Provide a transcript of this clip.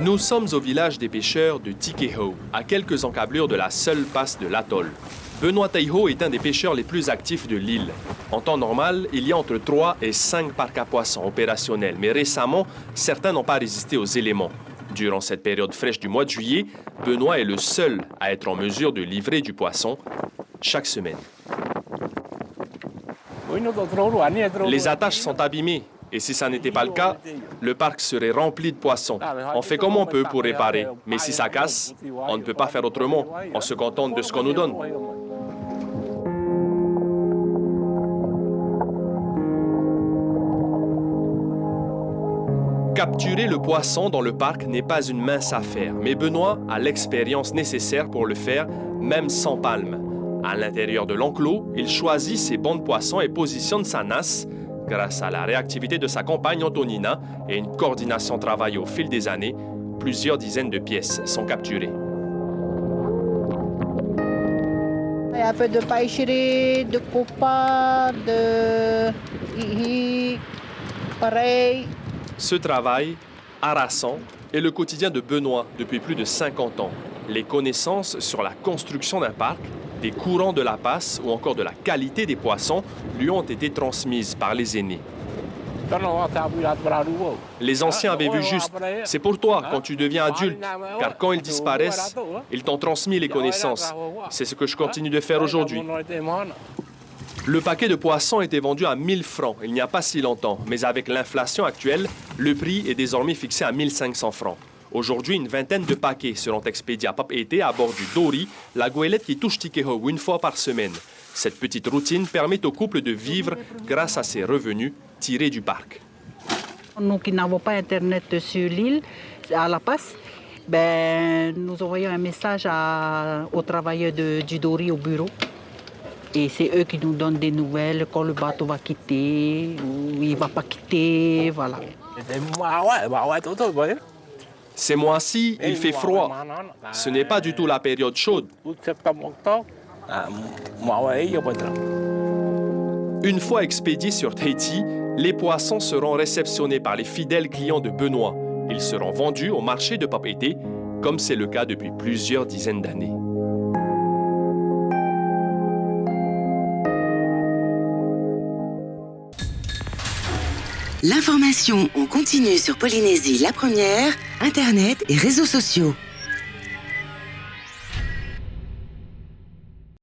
Nous sommes au village des pêcheurs de Tikeho, à quelques encablures de la seule passe de l'atoll. Benoît Taiho est un des pêcheurs les plus actifs de l'île. En temps normal, il y a entre 3 et 5 parcs à poissons opérationnels, mais récemment, certains n'ont pas résisté aux éléments. Durant cette période fraîche du mois de juillet, Benoît est le seul à être en mesure de livrer du poisson chaque semaine. Les attaches sont abîmées et si ça n'était pas le cas, le parc serait rempli de poissons. On fait comme on peut pour réparer, mais si ça casse, on ne peut pas faire autrement. On se contente de ce qu'on nous donne. Capturer le poisson dans le parc n'est pas une mince affaire, mais Benoît a l'expérience nécessaire pour le faire, même sans palme. À l'intérieur de l'enclos, il choisit ses bancs de poissons et positionne sa nasse. Grâce à la réactivité de sa compagne Antonina et une coordination travaillée au fil des années, plusieurs dizaines de pièces sont capturées. Il y a un peu de païchiri, de copa, de hihi, pareil. Ce travail, harassant, est le quotidien de Benoît depuis plus de 50 ans. Les connaissances sur la construction d'un parc, des courants de la passe ou encore de la qualité des poissons lui ont été transmises par les aînés. Les anciens avaient vu juste. C'est pour toi quand tu deviens adulte, car quand ils disparaissent, ils t'ont transmis les connaissances. C'est ce que je continue de faire aujourd'hui. Le paquet de poissons était vendu à 1000 francs il n'y a pas si longtemps, mais avec l'inflation actuelle, le prix est désormais fixé à 1500 francs. Aujourd'hui, une vingtaine de paquets seront expédiés à Papeete à bord du Dory, la goélette qui touche Tikeho une fois par semaine. Cette petite routine permet au couple de vivre grâce à ses revenus tirés du parc. Nous qui n'avons pas Internet sur l'île, à La Passe, nous envoyons un message aux travailleurs du Dory au bureau. Et c'est eux qui nous donnent des nouvelles, quand le bateau va quitter, ou il ne va pas quitter, voilà. Ces mois-ci, il fait froid. Ce n'est pas du tout la période chaude. Une fois expédiés sur Tahiti, les poissons seront réceptionnés par les fidèles clients de Benoît. Ils seront vendus au marché de Papeete, comme c'est le cas depuis plusieurs dizaines d'années. L'information en continu sur Polynésie la première, Internet et réseaux sociaux.